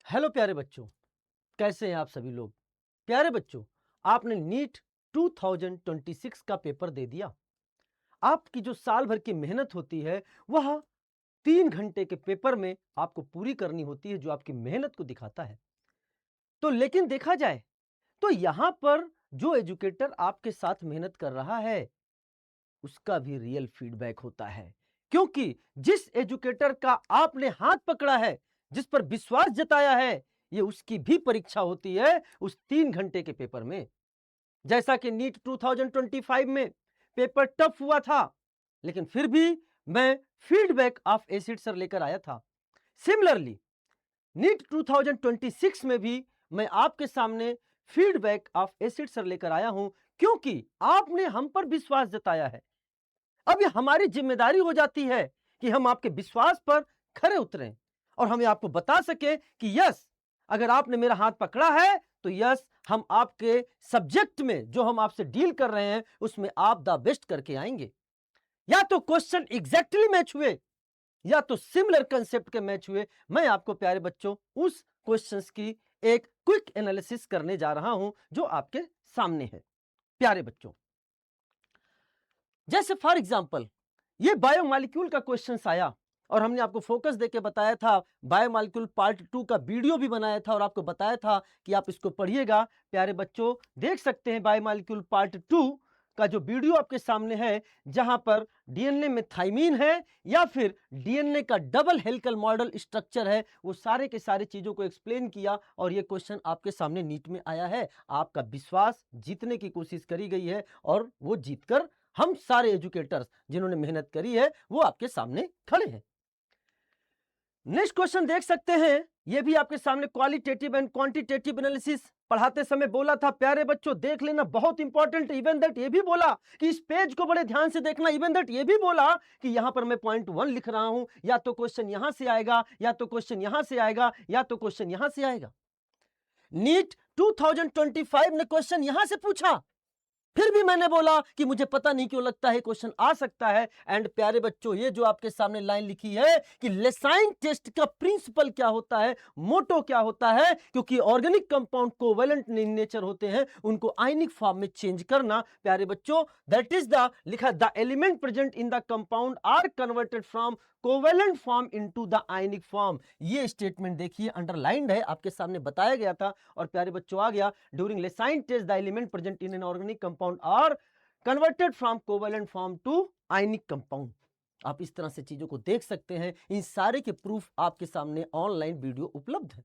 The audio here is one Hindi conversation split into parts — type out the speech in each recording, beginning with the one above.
हेलो प्यारे बच्चों, कैसे हैं आप सभी लोग। प्यारे बच्चों, आपने नीट 2026 का पेपर दे दिया। आपकी जो साल भर की मेहनत होती है वह 3 घंटे के पेपर में आपको पूरी करनी होती है, जो आपकी मेहनत को दिखाता है। तो लेकिन देखा जाए तो यहां पर जो एजुकेटर आपके साथ मेहनत कर रहा है उसका भी रियल फीडबैक होता है, क्योंकि जिस एजुकेटर का आपने हाथ पकड़ा है, जिस पर विश्वास जताया है, ये उसकी भी परीक्षा होती है उस 3 घंटे के पेपर में। जैसा कि नीट 2025 में पेपर टफ हुआ था, लेकिन फिर भी मैं फीडबैक ऑफ एसिड सर लेकर आया था। सिमिलरली नीट 2026 में भी मैं आपके सामने फीडबैक ऑफ एसिड सर लेकर आया हूं, क्योंकि आपने हम पर विश्वास जताया है। अब ये हमारी जिम्मेदारी हो जाती है कि हम आपके विश्वास पर खरे उतरें और हमें आपको बता सके कि यस, अगर आपने मेरा हाथ पकड़ा है तो यस, हम आपके सब्जेक्ट में जो हम आपसे डील कर रहे हैं उसमें आप द बेस्ट करके आएंगे। या तो क्वेश्चन एग्जैक्टली मैच हुए या तो सिमिलर कंसेप्ट के मैच हुए। मैं आपको प्यारे बच्चों उस क्वेश्चंस की एक क्विक एनालिसिस करने जा रहा हूं जो आपके सामने है। प्यारे बच्चों, जैसे फॉर एग्जाम्पल ये बायोमॉलिक्यूल का क्वेश्चन आया और हमने आपको फोकस देके बताया था, बायोमॉलिक्यूल पार्ट 2 का वीडियो भी बनाया था और आपको बताया था कि आप इसको पढ़िएगा। प्यारे बच्चों, देख सकते हैं बायोमॉलिक्यूल पार्ट 2 का जो वीडियो आपके सामने है, जहां पर डीएनए में थाइमीन है या फिर डीएनए का डबल हेलिकल मॉडल स्ट्रक्चर है, वो सारे के सारे चीजों को एक्सप्लेन किया और ये क्वेश्चन आपके सामने नीट में आया है। आपका विश्वास जीतने की कोशिश करी गई है और वो जीतकर हम सारे एजुकेटर्स जिन्होंने मेहनत करी है वो आपके सामने खड़े हैं। नेक्स्ट क्वेश्चन देख सकते हैं, ये भी आपके सामने क्वालिटेटिव एंड क्वांटिटेटिव एनालिसिस पढ़ाते समय बोला था। प्यारे बच्चों देख लेना, बहुत इंपॉर्टेंट। इवन दैट ये भी बोला कि इस पेज को बड़े ध्यान से देखना। इवन दैट ये भी बोला कि यहां पर मैं पॉइंट 1 लिख रहा हूं, या तो क्वेश्चन यहां से आएगा या तो क्वेश्चन यहां से आएगा या तो क्वेश्चन यहां से आएगा। नीट 2025 ने क्वेश्चन यहां से पूछा, फिर भी मैंने बोला कि मुझे पता नहीं क्यों लगता है क्वेश्चन आ सकता है। एंड प्यारे बच्चों, ये जो आपके सामने लाइन लिखी है कि लेसाइन टेस्ट का प्रिंसिपल क्या होता है, मोटो क्या होता है, क्योंकि organic compound covalent in nature होते हैं, उनको आयनिक फॉर्म में चेंज करना। प्यारे बच्चों, दैट इज द लिखा, the element present in the compound are converted from covalent form into the ionic form. ये स्टेटमेंट देखिए अंडरलाइंड है, आपके सामने बताया गया था। और प्यारे बच्चों आ गया, during Lassaigne test the element present in an organic compound are converted from covalent form to ionic compound. आप इस तरह से चीजों को देख सकते हैं। इन सारे के प्रूफ आपके सामने ऑनलाइन वीडियो उपलब्ध है।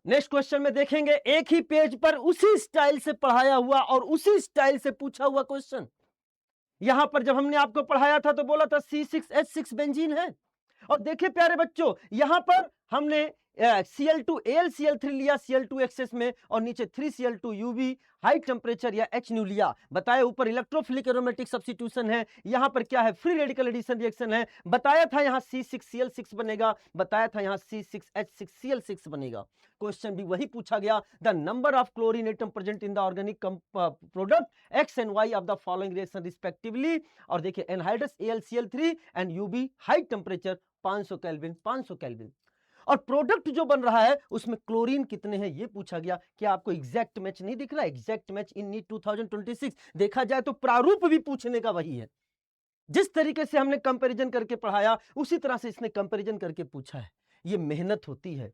नेक्स्ट क्वेश्चन में देखेंगे, एक ही पेज पर उसी स्टाइल से पढ़ाया हुआ और उसी स्टाइल से पूछा हुआ क्वेश्चन। यहां पर जब हमने आपको पढ़ाया था तो बोला था C6H6 बेंजीन है, और देखिए प्यारे बच्चों, यहां पर हमने Cl2 AlCl3 लिया Cl2 एक्सेस में, और नीचे 3Cl2 UV हाई टेम्परेचर या H न्यू लिया। बताया ऊपर इलेक्ट्रोफिलिक एरोमेटिक सब्स्टिट्यूशन है, यहां पर क्या है, फ्री रेडिकल एडिशन रिएक्शन है। बताया था यहां C6Cl6 बनेगा, बताया था यहां C6H6Cl6 बनेगा। क्वेश्चन भी वही पूछा गया, the number of chlorine atom present in the organic product X and Y of the following reaction respectively. और देखिए anhydrous AlCl3 and UV high temperature 500 kelvin 500 kelvin. और प्रोडक्ट जो बन रहा है उसमें क्लोरीन कितने हैं ये पूछा गया। क्या आपको एग्जैक्ट मैच नहीं दिख रहा? एग्जैक्ट मैच इन नीट 2026 देखा जाए तो प्रारूप भी पूछने का वही है। जिस तरीके से हमने कंपैरिजन करके पढ़ाया उसी तरह से इसने कंपैरिजन करके पूछा है। ये मेहनत होती है,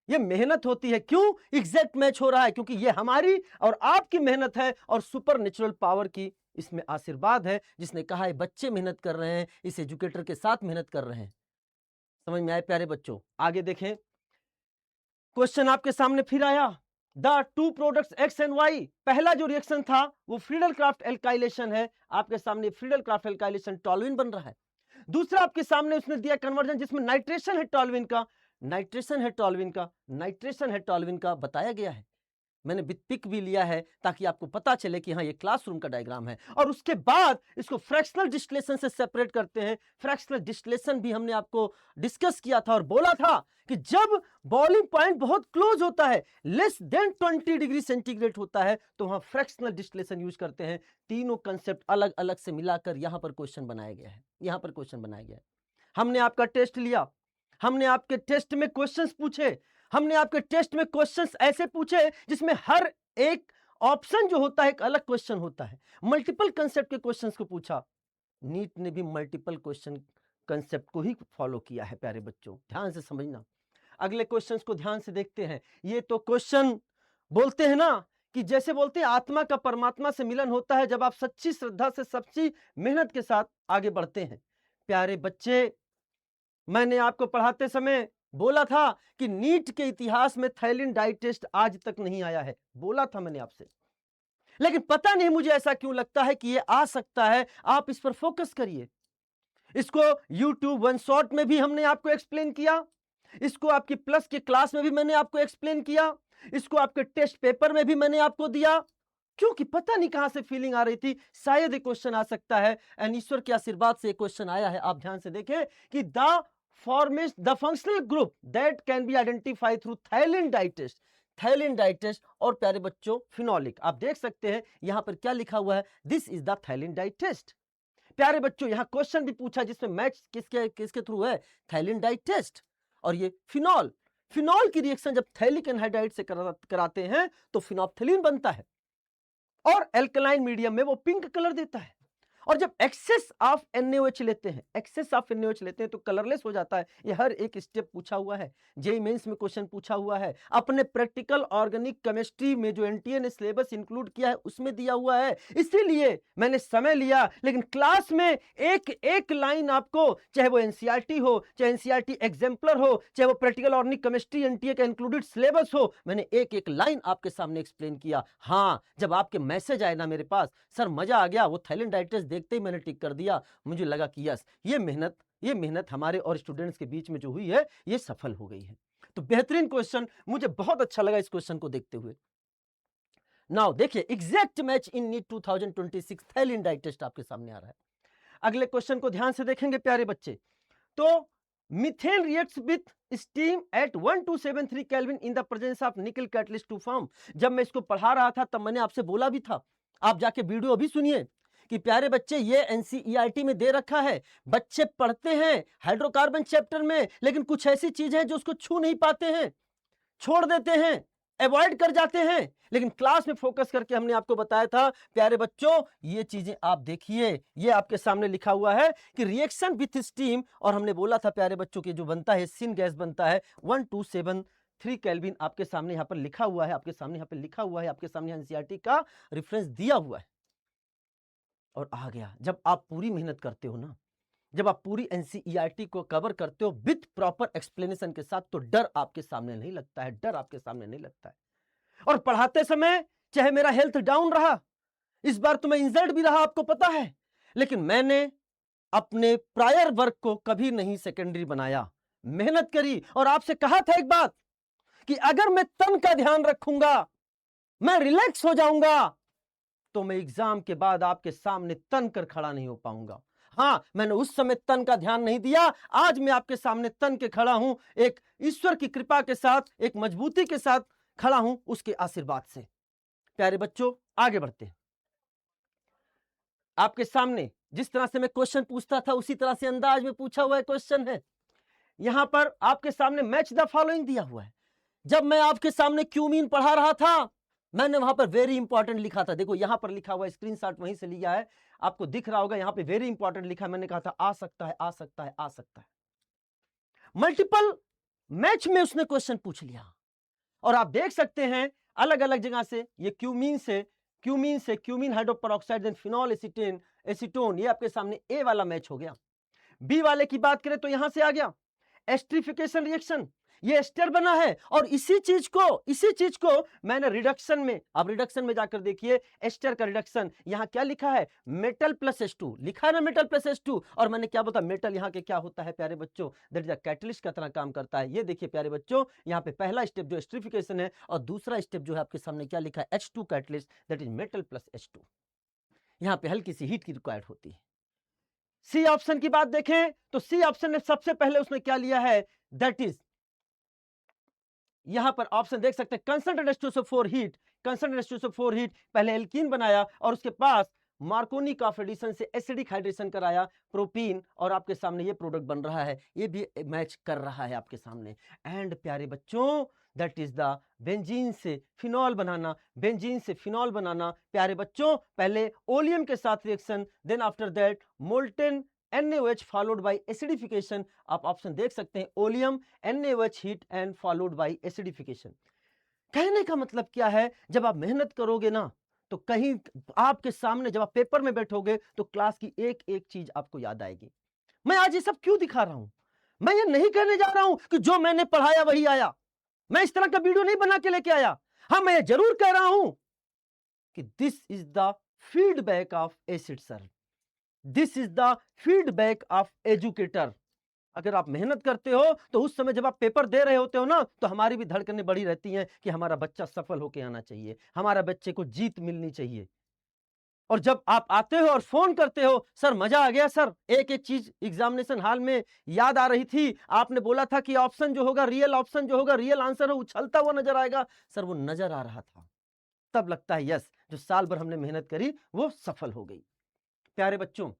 ये मेहनत होती है। क्यों एग्जैक्ट मैच हो रहा है? क्योंकि ये हमारी और आपकी मेहनत है और सुपर नेचुरल पावर की इसमें आशीर्वाद है, जिसने कहा है बच्चे मेहनत कर रहे हैं, इस एजुकेटर के साथ मेहनत कर रहे हैं। समझ में आए प्यारे बच्चों? आगे देखें, क्वेश्चन आपके सामने फिर आया, the two products X and Y. पहला जो रिएक्शन था वो फ्रीडल क्राफ्ट एल्काइलेशन है, आपके सामने फ्रीडल क्राफ्ट एल्काइलेशन टॉल्विन बन रहा है। दूसरा आपके सामने उसने दिया कन्वर्जन जिसमें नाइट्रेशन है टॉल्विन का, नाइट्रेशन है टॉल्विन का, नाइट्रेशन है टॉल्विन का बताया गया है। मैंने पिक भी लिया है ताकि आपको पता चले कि हाँ ये क्लासरूम का डायग्राम है। और उसके बाद इसको फ्रैक्शनल डिस्टिलेशन से सेपरेट करते हैं। फ्रैक्शनल डिस्टिलेशन भी हमने आपको डिस्कस किया था और बोला था कि जब बॉइलिंग पॉइंट बहुत क्लोज होता है, लेस देन 20 डिग्री सेंटीग्रेड होता है, तो वहां फ्रैक्शनल डिस्टिलेशन यूज करते हैं। तीनों कंसेप्ट अलग अलग से मिलाकर यहां पर क्वेश्चन बनाया गया है, यहां पर क्वेश्चन बनाया गया है। हमने आपका टेस्ट लिया, हमने आपके टेस्ट में क्वेश्चंस पूछे, हमने आपके टेस्ट में क्वेश्चंस ऐसे पूछे जिसमें हर एक ऑप्शन जो होता है एक अलग क्वेश्चन होता है, मल्टीपल कंसेप्ट के क्वेश्चंस को पूछा। नीट ने भी मल्टीपल क्वेश्चन कंसेप्ट को ही फॉलो किया है प्यारे बच्चों, ध्यान से समझना। अगले क्वेश्चंस को ध्यान से देखते हैं। ये तो क्वेश्चन बोलते हैं ना कि जैसे बोलते हैं आत्मा का परमात्मा से मिलन होता है जब आप सच्ची श्रद्धा से सच्ची मेहनत के साथ आगे बढ़ते हैं। प्यारे बच्चे, मैंने आपको पढ़ाते समय बोला था कि नीट के इतिहास में थाईलिन डाइट टेस्ट आज तक नहीं आया है, बोला था मैंने आपसे। लेकिन पता नहीं मुझे ऐसा क्यों लगता है कि ये आ सकता है। आप इस पर फोकस करिए। इसको YouTube वन शॉट में भी हमने आपको एक्सप्लेन किया, इसको आपकी प्लस के क्लास में भी मैंने आपको एक्सप्लेन किया, इसको आपके टेस्ट पेपर में भी मैंने आपको दिया, क्योंकि पता नहीं कहां से फीलिंग आ रही थी शायद ये क्वेश्चन आ सकता है। एंड ईश्वर के आशीर्वाद से ये क्वेश्चन आया है। आप ध्यान से देखें कि the functional group that can be identify through phthalein dye test, phthalein dye test और प्यारे बच्चों फिनोलिक। आप देख सकते हैं यहां पर क्या लिखा हुआ है, this is the phthalein dye test. प्यारे बच्चों, यहां क्वेश्चन भी पूछा जिसमें मैच किसके थ्रू है, थाईलिन डाइट टेस्ट। और ये फिनॉल, फिनॉल की रिएक्शन जब थैलिक एनहाइड्राइड से कराते हैं तो फिनोप्थलीन बनता है और एल्कलाइन मीडियम में वो पिंक कलर देता है। और जब एक्सेस ऑफ NaOH लेते हैं, एक्सेस ऑफ NaOH लेते हैं तो कलरलेस हो जाता है। ये हर एक स्टेप पूछा हुआ है, जेईई मेंस में क्वेश्चन पूछा हुआ है, अपने प्रैक्टिकल ऑर्गेनिक केमिस्ट्री में जो एनटीए ने सिलेबस इंक्लूड किया है उसमें दिया हुआ है। इसीलिए मैंने समय लिया, लेकिन क्लास में एक एक लाइन आपको, चाहे वो एनसीईआरटी हो, चाहे एनसीईआरटी एग्जाम्पलर हो, चाहे वो प्रैक्टिकल ऑर्गेनिक केमिस्ट्री एनटीए का इंक्लूडेड सिलेबस हो, मैंने एक एक लाइन आपके सामने एक्सप्लेन किया। हाँ, जब आपके मैसेज आए ना मेरे पास, सर मजा आ गया, वो थाईलिन डाइट टेस्ट देखते ही मैंने टिक कर दिया, मुझे लगा कि यस, ये मेहनत हमारे और स्टूडेंट्स के बीच में जो हुई है ये सफल हो गई है। तो बेहतरीन क्वेश्चन, मुझे बहुत अच्छा लगा इस क्वेश्चन को देखते हुए। नाउ देखिए, exact match in NEET 2026 phthalein dye test आपके सामने आ रहा है। अगले क्वेश्चन को ध्यान से देखेंगे प्यारे बच्चे। तो methane reacts with steam at 1273 kelvin in the presence of nickel catalyst to form. जब मैं इसको पढ़ा रहा था तब मैंने आपसे बोला भी था, आप जाके वीडियो अभी सुनिए, कि प्यारे बच्चे ये एनसीईआरटी में दे रखा है, बच्चे पढ़ते हैं हाइड्रोकार्बन चैप्टर में, लेकिन कुछ ऐसी चीजें हैं जो उसको छू नहीं पाते हैं, छोड़ देते हैं, अवॉइड कर जाते हैं। लेकिन क्लास में फोकस करके हमने आपको बताया था प्यारे बच्चों, ये चीजें आप देखिए, ये आपके सामने लिखा हुआ है कि रिएक्शन विथ स्टीम, और हमने बोला था प्यारे बच्चों की जो बनता है सिन गैस बनता है 1273 केल्विन। आपके सामने यहां पर लिखा हुआ है, आपके सामने यहां पर लिखा हुआ है, आपके सामने एनसीईआरटी का रेफरेंस दिया हुआ है। और आ गया, जब आप पूरी मेहनत करते हो ना, जब आप पूरी एनसीईआरटी को कवर करते हो विद प्रॉपर एक्सप्लेनेशन के साथ, तो डर आपके सामने नहीं लगता है, डर आपके सामने नहीं लगता है। और पढ़ाते समय चाहे मेरा हेल्थ डाउन रहा, इस बार तो मैं इंजर्ड भी रहा, आपको पता है, लेकिन मैंने अपने प्रायर वर्क को कभी नहीं सेकेंडरी बनाया, मेहनत करी। और आपसे कहा था एक बात कि अगर मैं तन का ध्यान रखूंगा, मैं रिलैक्स हो जाऊंगा, तो मैं एग्जाम के बाद आपके सामने तन कर खड़ा नहीं हो पाऊंगा। हाँ, मैंने उस समय तन का ध्यान नहीं दिया, आज मैं आपके सामने तन के खड़ा हूं, एक ईश्वर की कृपा के साथ, एक मजबूती के साथ खड़ा हूं, उसके आशीर्वाद से। प्यारे बच्चों, आगे बढ़ते हैं। आपके सामने जिस तरह से मैं क्वेश्चन पूछता था उसी तरह से अंदाज में पूछा हुआ क्वेश्चन है। यहां पर आपके सामने मैच द फॉलोइंग दिया हुआ है। जब मैं आपके सामने क्यूमीन पढ़ा रहा था, मैंने वहां पर वेरी इंपॉर्टेंट लिखा था, देखो यहां पर लिखा हुआ है, स्क्रीनशॉट वहीं से लिया है, आपको दिख रहा होगा, यहां पे वेरी इंपॉर्टेंट लिखा है। मैंने कहा था आ सकता है, आ सकता है, आ सकता है। मल्टीपल मैच में उसने क्वेश्चन पूछ लिया, और आप देख सकते हैं अलग अलग जगह से, ये cumene hydroperoxide, then phenol acetone, ये आपके सामने ए वाला मैच हो गया। बी वाले की बात करें तो यहां से आ गया एस्टरिफिकेशन रिएक्शन, ये एस्टर बना है, और इसी चीज को मैंने रिडक्शन में, अब रिडक्शन में जाकर देखिए एस्टर का रिडक्शन, यहां क्या लिखा है, मेटल प्लस H2 लिखा है ना, मेटल प्लस H2। और मैंने क्या बताया, मेटल यहां के क्या होता है प्यारे बच्चों, दैट इज अ कैटलिस्ट का तरह काम करता है। ये देखिए प्यारे बच्चों, यहां पे पहला स्टेप जो एस्टरिफिकेशन है, और दूसरा स्टेप जो है आपके सामने क्या लिखा है, H2 catalyst, that is metal plus H2। यहां पे हल्की सी हीट की रिक्वायर्ड होती है। सी ऑप्शन की बात देखें तो सी ऑप्शन में सबसे पहले उसने क्या लिया है, दैट इज, यहां पर ऑप्शन देख सकते हैं, concentrated H2SO4 heat, concentrated H2SO4 heat, पहले एल्कीन बनाया और उसके पास मार्कोनी ऑफ एडिशन से एसिडिक हाइड्रेशन कराया प्रोपीन, और आपके सामने ये प्रोडक्ट बन रहा है, ये भी मैच कर रहा है आपके सामने। एंड प्यारे बच्चों, दैट इज द बेंजीन से फिनॉल बनाना, बेंजीन से फिनॉल बनाना। प्यारे बच्चों, पहले ओलियम के साथ reaction, then after that molten NaOH followed by acidification. आप ऑप्शन देख सकते हैं, oleum, NaOH heat and followed by acidification. कहने का मतलब क्या है, जब आप मेहनत करोगे ना तो कहीं आपके सामने जब आप पेपर में बैठोगे तो क्लास की एक एक चीज आपको याद आएगी। मैं आज ये सब क्यों दिखा रहा हूं? मैं ये नहीं कहने जा रहा हूं कि जो मैंने पढ़ाया वही आया। मैं इस तरह का वीडियो नहीं बना के लेके आया। हाँ, मैं ये जरूर कह रहा हूं कि this is the feedback of acid sir, this is the feedback of educator. अगर आप मेहनत करते हो तो उस समय जब आप पेपर दे रहे होते हो ना, तो हमारी भी धड़कनें बढ़ी रहती हैं कि हमारा बच्चा सफल होकर आना चाहिए, हमारा बच्चे को जीत मिलनी चाहिए। और जब आप आते हो और फोन करते हो, सर मजा आ गया सर, एक एक चीज एग्जामिनेशन हॉल में याद आ रही थी, आपने बोला था कि ऑप्शन जो होगा, रियल ऑप्शन जो होगा, रियल आंसर हो, उछलता हुआ नजर आएगा। सर वो नजर आ रहा था, तब लगता है यस, जो साल भर हमने मेहनत करी वो सफल हो गई। प्यारे बच्चों,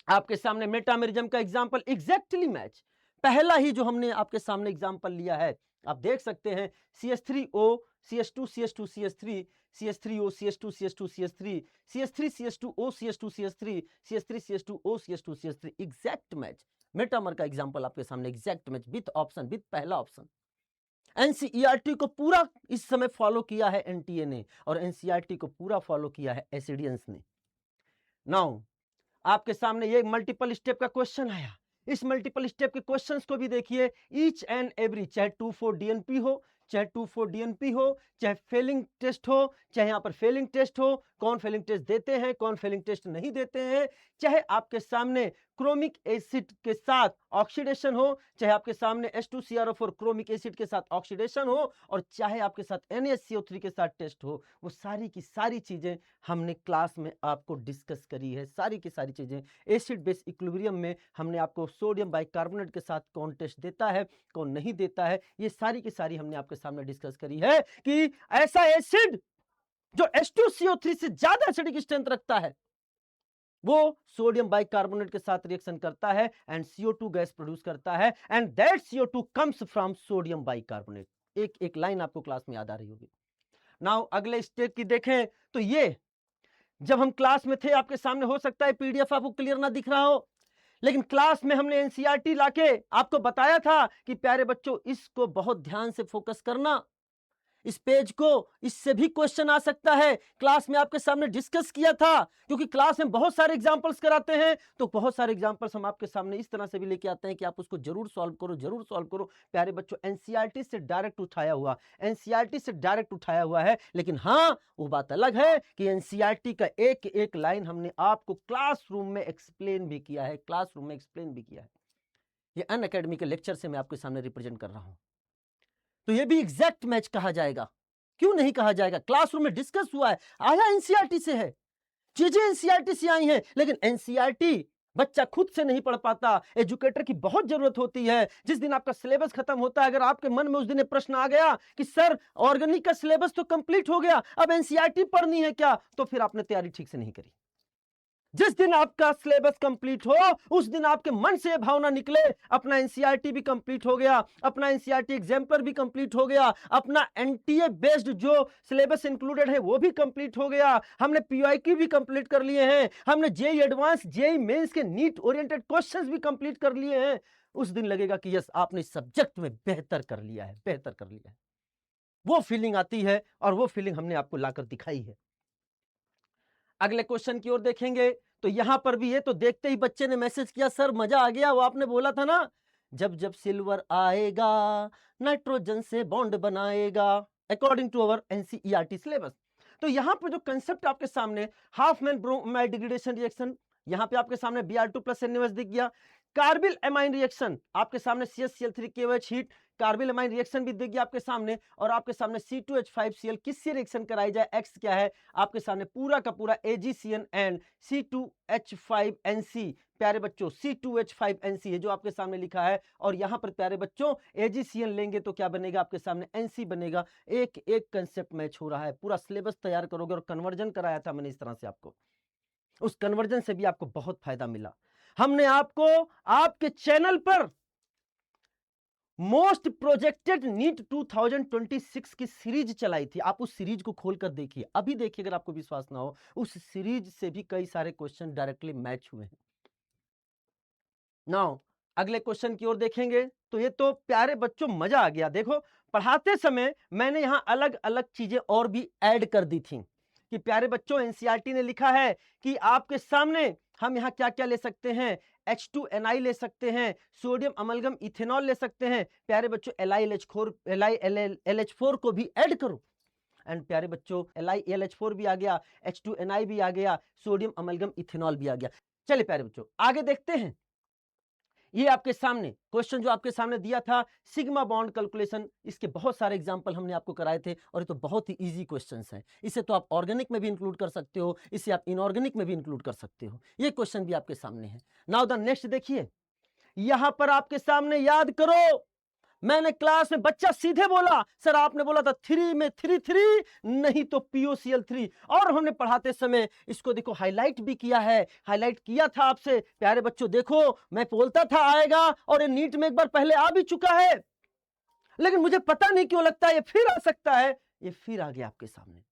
आपके सामने मेटामेरिज्म का एग्जाम्पल एग्जैक्टली मैच, पहला ही जो हमने आपके सामने एग्जाम्पल लिया है, आप देख सकते हैं CH3O CH2 CH2 CH3 CH3O CH2 CH2 CH3 CH3 CH2O CH2 CH3 CH3 CH2O CH2 CH3, exact match. Metamer का एग्जाम्पल आपके सामने exact match with option, with पहला ऑप्शन। एनसीईआरटी को पूरा इस समय फॉलो किया है एनटीए ने, और एनसीईआरटी को पूरा फॉलो किया है एसिडियंस ने। नाउ आपके सामने ये मल्टीपल स्टेप का क्वेश्चन आया, इस मल्टीपल स्टेप के क्वेश्चंस को भी देखिए, ईच एंड एवरी, चाहे 2,4 डीएनपी हो, चाहे 2,4 डीएनपी हो, चाहे फेलिंग टेस्ट हो, चाहे यहां पर फेलिंग टेस्ट हो, कौन फेलिंग टेस्ट देते हैं, कौन फेलिंग टेस्ट नहीं देते हैं, चाहे आपके सामने क्रोमिक एसिड के साथ ऑक्सीडेशन हो, चाहे आपके सामने H2CrO4 क्रोमिक एसिड के साथ ऑक्सीडेशन हो, और चाहे आपके साथ NaCO3 के साथ टेस्ट हो, वो सारी की सारी चीजें हमने क्लास में आपको डिस्कस करी है। सारी की सारी चीजें एसिड बेस इक्विलिब्रियम में हमने आपको सोडियम बाइकार्बोनेट के साथ कौन टेस्ट देता है, कौन नहीं देता है, ये सारी की सारी हमने आपके सामने डिस्कस करी है कि ऐसा एसिड जो H2CO3 से ज्यादा एसिडिक स्ट्रेंथ रखता है, वो सोडियम बाइकार्बोनेट के साथ रिएक्शन करता है एंड CO2 गैस प्रोड्यूस करता है, and that CO2 comes from sodium bicarbonate. एक एक लाइन आपको क्लास में याद आ रही होगी। नाउ अगले स्टेप की देखें तो ये जब हम क्लास में थे, आपके सामने हो सकता है पीडीएफ आपको क्लियर ना दिख रहा हो, लेकिन क्लास में हमने एनसीईआरटी लाके आपको बताया था कि प्यारे बच्चों इसको बहुत ध्यान से फोकस करना, इस पेज को, इससे भी क्वेश्चन आ सकता है। क्लास में आपके सामने डिस्कस किया था, क्योंकि क्लास में बहुत सारे एग्जांपल्स कराते हैं, तो बहुत सारे एग्जांपल्स हम आपके सामने इस तरह से भी लेके आते हैं कि आप उसको जरूर सॉल्व करो, जरूर सॉल्व करो। प्यारे बच्चों, एनसीईआरटी से डायरेक्ट उठाया हुआ, एनसीईआरटी से डायरेक्ट उठाया हुआ है, लेकिन हाँ वो बात अलग है कि एनसीईआरटी का एक एक लाइन हमने आपको क्लासरूम में एक्सप्लेन भी किया है, क्लासरूम में एक्सप्लेन भी किया है। ये अनअकैडमी के लेक्चर से मैं आपके सामने रिप्रेजेंट कर रहा हूं, तो ये भी एग्जैक्ट मैच कहा जाएगा। क्यों नहीं कहा जाएगा? क्लासरूम में डिस्कस हुआ है, आया एनसीईआरटी से है, चीजें एनसीईआरटी से आई हैं, लेकिन एनसीईआरटी बच्चा खुद से नहीं पढ़ पाता, एजुकेटर की बहुत जरूरत होती है। जिस दिन आपका सिलेबस खत्म होता है, अगर आपके मन में उस दिन प्रश्न आ गया कि सर ऑर्गेनिक का सिलेबस तो कंप्लीट हो गया, अब एनसीईआरटी पढ़नी है क्या, तो फिर आपने तैयारी ठीक से नहीं करी। जिस दिन आपका सिलेबस कंप्लीट हो, उस दिन आपके मन से भावना निकले अपना एनसीईआरटी भी कंप्लीट हो गया, अपना एनसीईआरटी एग्जाम्पलर भी कंप्लीट हो गया, अपना एनटीए बेस्ड जो सिलेबस इंक्लूडेड है वो भी कंप्लीट हो गया, हमने पीवाईक्यू भी कंप्लीट कर लिए हैं, हमने जेई एडवांस, जेई मेंस के नीट ओरिएंटेड क्वेश्चंस भी कंप्लीट कर लिए हैं। उस दिन लगेगा कि यस, आपने सब्जेक्ट में बेहतर कर लिया है, बेहतर कर लिया है। वो फीलिंग आती है, और वो फीलिंग हमने आपको लाकर दिखाई है। अगले क्वेश्चन की ओर देखेंगे तो यहां पर भी है, तो देखते ही बच्चे ने मैसेज किया, सर मजा आ गया, वो आपने बोला था ना, जब जब सिल्वर आएगा नाइट्रोजन से बॉन्ड बनाएगा, according to our NCERT syllabus. तो यहां पर जो कंसेप्ट आपके सामने, Hofmann bromamide degradation reaction, यहां पे आपके सामने Br2 प्लस NaOH दिख गया। कार्बिल एमाइन रिएक्शन आपके सामने CH3KOH heat, carbyl amine reaction भी दिख गया आपके सामने, और आपके सामने C2H5Cl किससे रिएक्शन कराई जाए, X क्या है आपके सामने पूरा का पूरा AgCN एंड C2H5NC। प्यारे बच्चों C2H5NC है जो आपके सामने लिखा है, और यहां पर प्यारे बच्चों AgCN लेंगे तो क्या बनेगा आपके सामने NC बनेगा। एक एक कंसेप्ट मैच हो रहा है, पूरा सिलेबस तैयार करोगे, और कन्वर्जन कराया था मैंने इस तरह से आपको, उस कन्वर्जन से भी आपको बहुत फायदा मिला। हमने आपको आपके चैनल पर मोस्ट प्रोजेक्टेड नीट 2026 की सीरीज चलाई थी। आप उस सीरीज को खोलकर देखिए, अभी देखिए, अगर आपको विश्वास ना हो, उस सीरीज से भी कई सारे क्वेश्चन डायरेक्टली मैच हुए हैं। नाउ अगले क्वेश्चन की ओर देखेंगे तो ये तो प्यारे बच्चों मजा आ गया। देखो पढ़ाते समय मैंने यहां अलग अलग चीजें और भी ऐड कर दी थी कि प्यारे बच्चों एनसीईआरटी ने लिखा है कि आपके सामने हम यहाँ क्या क्या ले सकते हैं, H2Ni ले सकते हैं, सोडियम अमलगम इथेनॉल ले सकते हैं। प्यारे बच्चों LiLH4 को भी ऐड करो। एंड प्यारे बच्चों LiLH4 भी आ गया, H2Ni भी आ गया, सोडियम अमलगम इथेनॉल भी आ गया। चलिए प्यारे बच्चों आगे देखते हैं। ये आपके सामने क्वेश्चन जो आपके सामने दिया था सिग्मा बॉन्ड कैलकुलेशन, इसके बहुत सारे एग्जांपल हमने आपको कराए थे और ये तो बहुत ही इजी क्वेश्चंस हैं। इसे तो आप ऑर्गेनिक में भी इंक्लूड कर सकते हो, इसे आप इनऑर्गेनिक में भी इंक्लूड कर सकते हो। ये क्वेश्चन भी आपके सामने है। नाउ द नेक्स्ट देखिए, यहां पर आपके सामने याद करो, मैंने क्लास में बच्चा सीधे बोला सर आपने बोला था 3 में 3 नहीं तो POCl3, और हमने पढ़ाते समय इसको देखो हाईलाइट भी किया है, हाईलाइट किया था आपसे। प्यारे बच्चों देखो मैं बोलता था आएगा और ये नीट में एक बार पहले आ भी चुका है, लेकिन मुझे पता नहीं क्यों लगता है ये फिर आ सकता है। ये फिर आ गया आपके सामने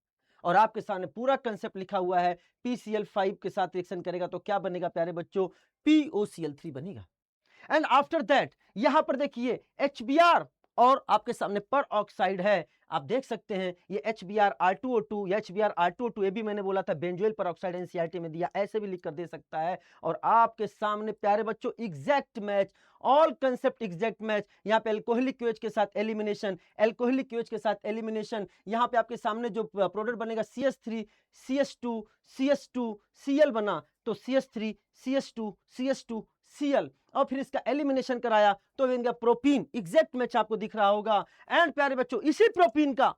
और आपके सामने पूरा कंसेप्ट लिखा हुआ है। PCl5 के साथ रिएक्शन करेगा तो क्या बनेगा प्यारे बच्चों, POCl3 बनेगा। एंड आफ्टर दैट यहां पर देखिए HBr और आपके सामने पर ऑक्साइड है। आप देख सकते हैं ये HBr2O2 या HBr2O2, ये भी मैंने बोला था बेंजोइल पर ऑक्साइड एनसीईआरटी में दिया, ऐसे भी लिख कर दे सकता है। और आपके सामने प्यारे बच्चों exact match, all concept exact match. यहाँ पे एल्कोहलिक क्यूएच के साथ एलिमिनेशन, एल्कोहलिक क्यूएच के साथ एलिमिनेशन। यहाँ पे आपके सामने जो प्रोडक्ट बनेगा CH3 CH2 CH2 Cl बना, तो CH3 CH2 CH2 Cl, और फिर इसका एलिमिनेशन कराया तो इनका प्रोपीन एग्जैक्ट मैच आपको दिख रहा होगा। एंड प्यारे बच्चों इसी प्रोपीन का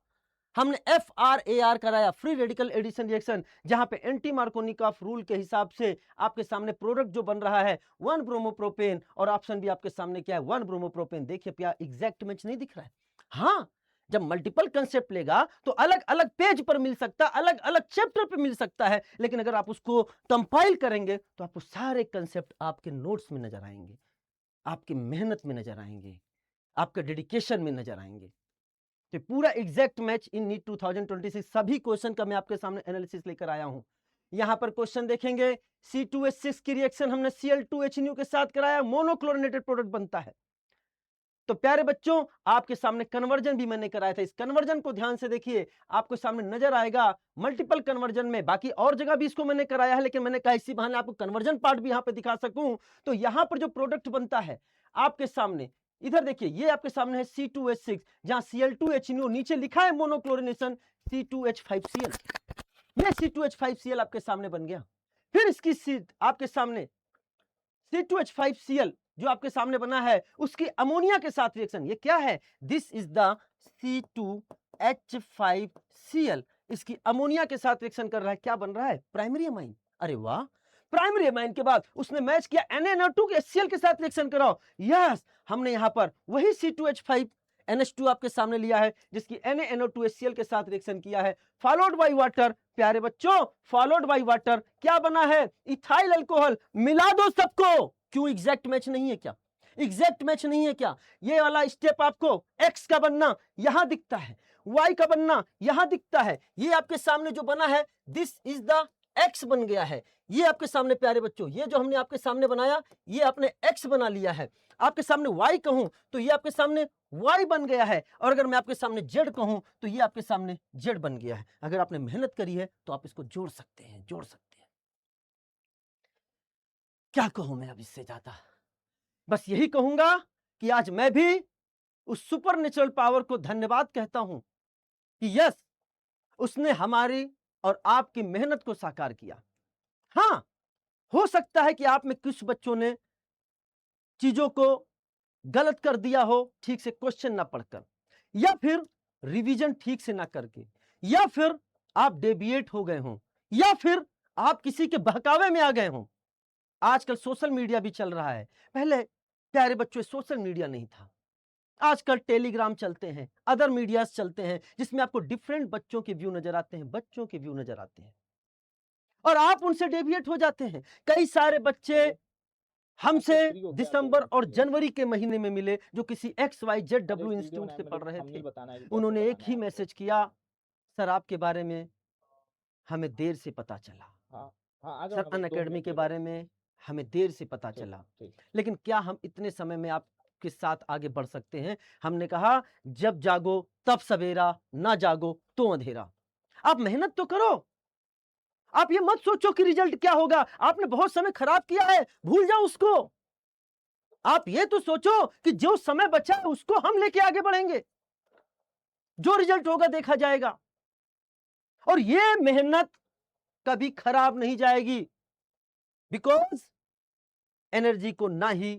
हमने FRAR कराया, फ्री रेडिकल एडिशन रिएक्शन, जहां पे एंटी मार्कोनिकॉफ रूल के हिसाब से आपके सामने प्रोडक्ट जो बन रहा है 1 ब्रोमोप्रोपेन, और ऑप्शन भी आपके सामने क्या है 1 ब्रोमोप्रोपेन। देखिए क्या एग्जैक्ट मैच नहीं दिख रहा है। हाँ, जब मल्टीपल कंसेप्ट लेगा तो अलग अलग पेज पर मिल सकता है, अलग अलग चैप्टर पर मिल सकता है, लेकिन अगर आप उसको कंपाइल करेंगे तो आपको सारे कंसेप्ट आपके नोट्स में नजर आएंगे, आपकी मेहनत में नजर आएंगे, आपके डेडिकेशन में नजर आएंगे। तो पूरा एग्जैक्ट मैच इन नीट 2026 सभी क्वेश्चन का मैं आपके सामने एनालिसिस लेकर आया हूं। यहां पर क्वेश्चन देखेंगे, C2H6 की रिएक्शन हमने Cl2HNO के साथ कराया, मोनोक्लोरिनेटेड प्रोडक्ट बनता है। तो प्यारे बच्चों आपके सामने कन्वर्जन भी मैंने कराया था, इस कन्वर्जन को ध्यान से देखिए, आपको सामने नजर आएगा मल्टीपल कन्वर्जन में। बाकी और जगह भी इसको मैंने कराया है, लेकिन मैंने कहा इसी बहाने आपको कन्वर्जन पार्ट भी यहां पे दिखा सकूं। तो यहां पर जो प्रोडक्ट बनता है आपके सामने, इधर देखिए ये आपके सामने है C2H6, जहां Cl2HNO नीचे लिखा है मोनोक्लोरिनेशन C2H5Cl, ये C2H5Cl आपके सामने बन गया। फिर इसकी आपके सामने C2H5Cl जो आपके सामने बना है उसकी अमोनिया के साथ रिएक्शन, ये क्या है, दिस इज द C2H5Cl, इसकी अमोनिया के साथ रिएक्शन कर रहा है, क्या बन रहा है, प्राइमरी अमाइन। अरे वाह, प्राइमरी अमाइन के बाद उसने मैच किया NaNO2 के HCl के साथ रिएक्शन कराओ। यस, हमने यहां पर वही C2H5NH2 आपके सामने लिया है जिसकी NaNO2 HCl के साथ रिएक्शन किया है, फॉलोड बाय वाटर। प्यारे बच्चों फॉलोड बाय वाटर क्या बना है, इथाइल अल्कोहल। मिला दो सबको, क्यों एग्जैक्ट मैच नहीं है क्या, एग्जैक्ट मैच नहीं है क्या। ये वाला स्टेप आपको X का बनना यहां दिखता है, Y का बनना यहां दिखता है, ये आपके सामने जो बना है दिस इज द X बन गया है। ये आपके सामने प्यारे बच्चों, ये जो हमने आपके सामने बनाया ये आपने X बना लिया है। आपके सामने Y कहूं तो ये आपके सामने Y बन गया है, और अगर मैं आपके सामने Z कहूं तो ये आपके सामने Z बन गया है। अगर आपने मेहनत करी है तो आप इसको जोड़ सकते हैं, जोड़ सकते हैं। क्या कहूं मैं अब इससे ज्यादा, बस यही कहूंगा कि आज मैं भी उस सुपर नेचुरल पावर को धन्यवाद कहता हूं कि यस, उसने हमारी और आपकी मेहनत को साकार किया। हां, हो सकता है कि आप में कुछ बच्चों ने चीजों को गलत कर दिया हो, ठीक से क्वेश्चन ना पढ़कर, या फिर रिवीजन ठीक से ना करके, या फिर आप डेविएट हो गए हों, या फिर आप किसी के बहकावे में आ गए हों। आजकल सोशल मीडिया भी चल रहा है, पहले प्यारे बच्चों सोशल मीडिया नहीं था। आजकल टेलीग्राम चलते हैं, अदर मीडियाज चलते हैं, जिसमें आपको डिफरेंट बच्चों के व्यू नजर आते हैं, बच्चों के व्यू नजर आते हैं, और आप उनसे डेविएट हो जाते हैं। कई सारे बच्चे हमसे दिसंबर और जनवरी के महीने में मिले, जो किसी XYZW इंस्टीट्यूट से पढ़ रहे थे। उन्होंने एक ही मैसेज किया, सर आपके बारे में हमें देर से पता चला, सर अनअकैडमी के बारे में हमें देर से पता चला, लेकिन क्या हम इतने समय में आपके साथ आगे बढ़ सकते हैं? हमने कहा, जब जागो तब सवेरा, ना जागो तो अंधेरा। आप मेहनत तो करो, आप ये मत सोचो कि रिजल्ट क्या होगा। आपने बहुत समय खराब किया है, भूल जाओ उसको। आप ये तो सोचो कि जो समय बचा है उसको हम लेके आगे बढ़ेंगे, जो रिजल्ट होगा देखा जाएगा। और ये मेहनत कभी खराब नहीं जाएगी, बिकॉज एनर्जी को ना ही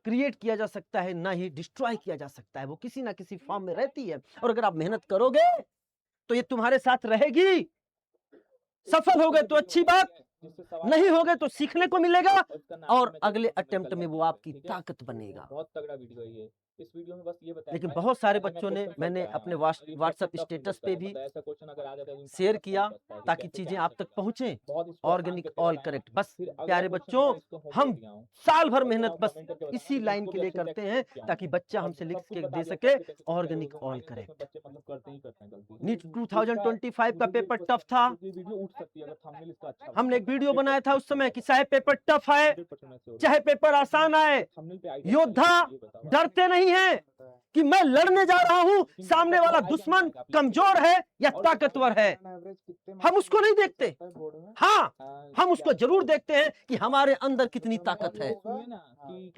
क्रिएट किया जा सकता है, ना ही डिस्ट्रॉय किया जा सकता है, वो किसी ना किसी फॉर्म में रहती है। और अगर आप मेहनत करोगे तो ये तुम्हारे साथ रहेगी। सफल हो गए तो अच्छी बात, नहीं हो गए तो सीखने को मिलेगा, और अगले अटेम्प्ट में वो आपकी ताकत बनेगा। बहुत तगड़ा वीडियो है ये। इस वीडियो में बस ये बताया लेकिन गया है बहुत सारे कि बच्चों ने, क्वेश्चन मैंने करके अपने आना है। ये व्हाट्सएप बहुत स्टेटस tough पे है, भी ऐसा क्वेश्चन अगर आ जाता है तो इंसान शेयर पता किया नहीं लगता है कि ताकि कैसे चीजें क्या आप तक आंसर पहुंचे, बहुत इस पर ऑर्गेनिक काम करके ऑल बताएं। करेक्ट। बस फिर अगला प्यारे क्वेश्चन बच्चों, मैं इसको होमवर्क हम दिया हूं, साल भर तो मेहनत आप बस कमेंट करके इसी बताना, लाइन इसको के भी लिए अच्छे से करते हैं एक्सप्लेन किया ताकि हूं। बच्चा और हमसे लिख सब कुछ के बता दे दिया सके, कैसे कैसे चीजें करोगे, ऑर्गेनिक तो ऑल फाइनल टेस्ट में करेक्ट। बच्चे मतलब करते ही करते हैं गलती। नीट इसका 2025 का ये पेपर वीडियो टफ था। ये वीडियो उठ सकती है अगर थंबनेल इसका अच्छा बना। हमने एक वीडियो बनाया था उस समय कि चाहे चाहे पेपर टफ है, 100% मैं श्योर चाहे पेपर आसान आए, थंबनेल पे आइडिया योद्धा ये बताओ डरते नहीं हैं कि मैं लड़ने जा रहा हूं, सामने वाला दुश्मन कमजोर है या ताकतवर है, हम उसको नहीं देखते। हाँ, हम उसको जरूर देखते हैं कि हमारे अंदर कितनी ताकत है,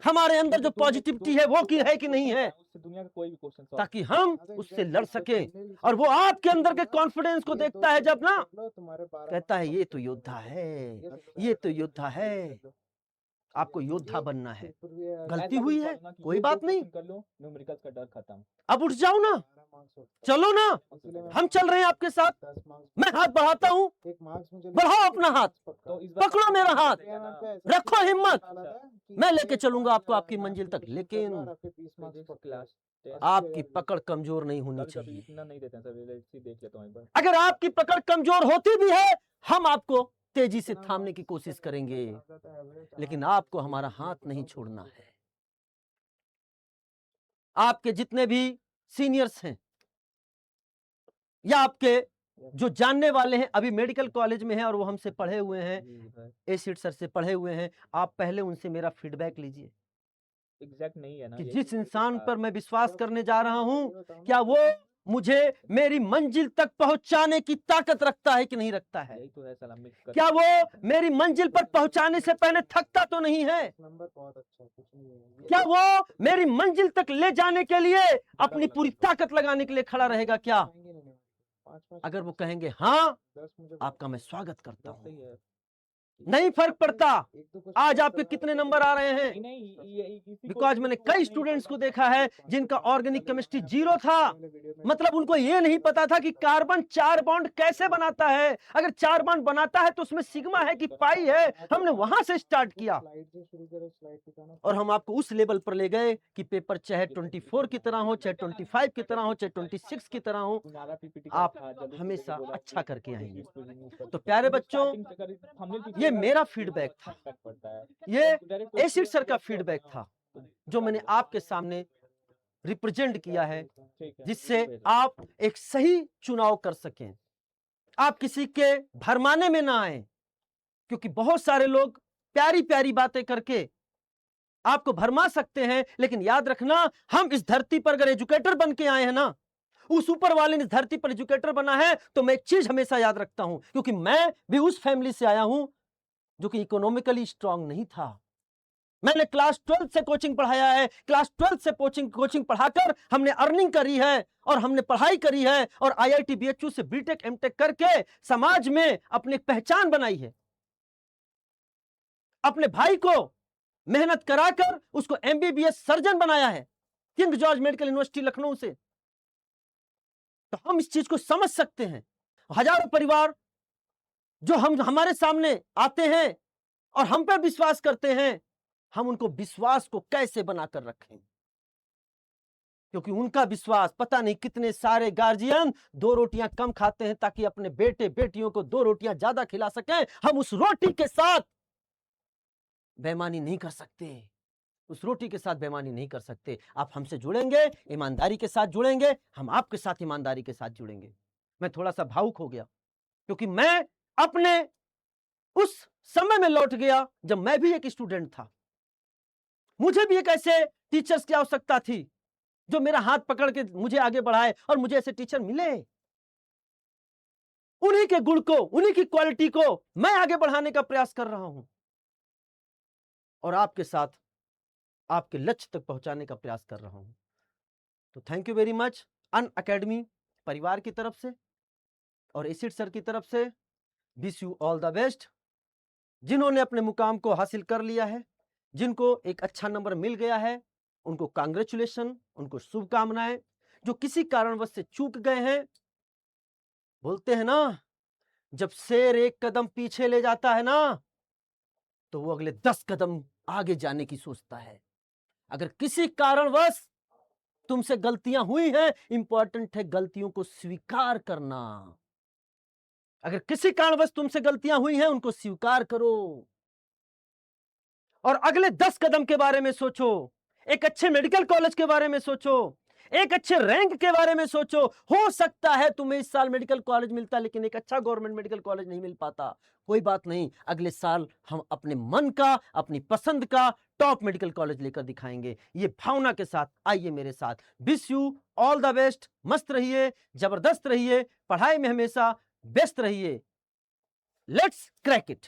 हमारे अंदर जो पॉजिटिविटी है वो की है कि नहीं है, दुनिया का कोई भी क्वेश्चन ताकि हम उससे लड़ सके। और वो आपके अंदर के कॉन्फिडेंस को देखता है, जब ना कहता है ये तो योद्धा है, ये तो योद्धा है। आपको योद्धा बनना है। गलती हुई है, कोई बात नहीं, कर लो, न्यूमेरिकल्स का डर खत्म। अब उठ जाओ ना, चलो ना, हम चल रहे हैं आपके साथ। मैं हाथ बढ़ाता हूं, बढ़ाओ अपना हाथ, तो इस बार पकड़ो मेरा हाथ, रखो हिम्मत, मैं लेके चलूंगा आपको आपकी मंजिल तक। लेकिन आपकी पकड़ कमजोर नहीं होनी चाहिए। इतना नहीं देते हैं सर, देख लेता हूं एक बार। अगर आपकी पकड़ कमजोर होती भी है, हम आपको तेजी से थामने की कोशिश करेंगे, लेकिन आपको हमारा हाथ नहीं छोड़ना है। आपके जितने भी सीनियर्स हैं या आपके जो जानने वाले हैं, अभी मेडिकल कॉलेज में हैं और वो हमसे पढ़े हुए हैं, एसिड सर से पढ़े हुए हैं, आप पहले उनसे मेरा फीडबैक लीजिए एग्जैक्ट नहीं है ना कि ये जिस इंसान पर मैं विश्वास करने जा रहा हूं, क्या वो मुझे मेरी मंजिल तक पहुंचाने की ताकत रखता है कि नहीं रखता है। यही तो है सलाम मिक्स कर। क्या वो मेरी मंजिल पर पहुंचाने से पहले थकता तो नहीं है। क्या वो मेरी मंजिल तक ले जाने के लिए अपनी पूरी ताकत लगाने के लिए खड़ा रहेगा। क्या अगर वो कहेंगे हाँ, आपका मैं स्वागत करता हूं। नहीं फर्क पड़ता आज आपके कितने नंबर आ रहे हैं, बिकॉज मैंने कई स्टूडेंट्स को देखा है जिनका ऑर्गेनिक केमिस्ट्री 0 था। मतलब उनको ये नहीं पता था कि कार्बन 4 बॉन्ड कैसे बनाता है। अगर 4 बॉन्ड बनाता है तो उसमें सिग्मा है कि पाई है। हमने वहां से स्टार्ट किया और हम आपको उस लेवल पर ले गए कि पेपर चाहे 24 की तरह हो, चाहे 25 की तरह हो, चाहे 26 की तरह हो, आप हमेशा अच्छा करके आएंगे। तो प्यारे बच्चों, ये मेरा फीडबैक था, ये एसिड सर का फीडबैक था जो मैंने आपके सामने रिप्रेजेंट किया है, जिससे आप एक सही चुनाव कर सकें। आप किसी के भरमाने में ना आए, क्योंकि बहुत सारे लोग प्यारी प्यारी बातें करके आपको भरमा सकते हैं, लेकिन याद रखना, हम इस धरती पर अगर एजुकेटर बन के आए हैं ना, उस ऊपर वाले ने धरती पर एजुकेटर बना है, तो मैं एक चीज हमेशा याद रखता हूं, क्योंकि मैं भी उस फैमिली से आया हूं जो कि इकोनॉमिकली स्ट्रांग नहीं था। मैंने क्लास 12 से कोचिंग पढ़ाया है, क्लास 12 से कोचिंग पढ़ाकर हमने अर्निंग करी है और हमने पढ़ाई करी है और IIT BHU से बीटेक एमटेक करके समाज में अपनी पहचान बनाई है। अपने भाई को मेहनत कराकर उसको MBBS सर्जन बनाया है king George medical university Lucknow से। तो हम इस चीज को समझ सकते हैं। हजारों परिवार जो हमारे सामने आते हैं और हम पर विश्वास करते हैं, हम उनको विश्वास को कैसे बनाकर रखें, क्योंकि उनका विश्वास, पता नहीं कितने सारे गार्जियन 2 रोटियां कम खाते हैं ताकि अपने बेटे बेटियों को 2 रोटियां ज्यादा खिला सकें। हम उस रोटी के साथ बेईमानी नहीं कर सकते, उस रोटी के साथ बेईमानी नहीं कर सकते। आप हमसे जुड़ेंगे, ईमानदारी के साथ जुड़ेंगे, हम आपके साथ ईमानदारी के साथ जुड़ेंगे। मैं थोड़ा-सा भावुक हो गया, क्योंकि मैं अपने उस समय में लौट गया जब मैं भी एक स्टूडेंट था। मुझे भी एक ऐसे टीचर्स की आवश्यकता थी, जो मेरा हाथ पकड़ के मुझे आगे बढ़ाए और मुझे ऐसे टीचर मिले। उन्हीं के गुण को, उन्हीं की क्वालिटी को मैं आगे बढ़ाने का प्रयास कर रहा हूं और आपके साथ आपके लक्ष्य तक पहुंचाने का प्रयास कर रहा हूं। तो thank you very much Unacademy परिवार की तरफ से और एसिड सर की तरफ से। Wish you all the best. जिन्होंने अपने मुकाम को हासिल कर लिया है, जिनको एक अच्छा नंबर मिल गया है, उनको कांग्रेचुलेशन, उनको शुभकामनाएं। जो किसी कारणवश से चूक गए हैं, बोलते हैं ना, जब शेर एक कदम पीछे ले जाता है ना, तो वो अगले 10 कदम आगे जाने की सोचता है। अगर किसी कारणवश तुमसे गलतियां हुई हैं, इंपॉर्टेंट है गलतियों को स्वीकार करना। अगर किसी कारणवश तुमसे गलतियां हुई हैं, उनको स्वीकार करो और अगले 10 कदम के बारे में सोचो। एक अच्छे मेडिकल कॉलेज के बारे में सोचो, एक अच्छे रैंक के बारे में सोचो। हो सकता है तुम्हें इस साल मेडिकल कॉलेज मिलता, लेकिन एक अच्छा गवर्नमेंट मेडिकल कॉलेज नहीं मिल पाता। कोई बात नहीं, अगले साल हम अपने मन का, अपनी पसंद का टॉप मेडिकल कॉलेज लेकर दिखाएंगे। ये भावना के साथ आइए मेरे साथ। Wish you all the best. मस्त रहिए, जबरदस्त रहिए, पढ़ाई में हमेशा व्यस्त रहिए। Let's crack it.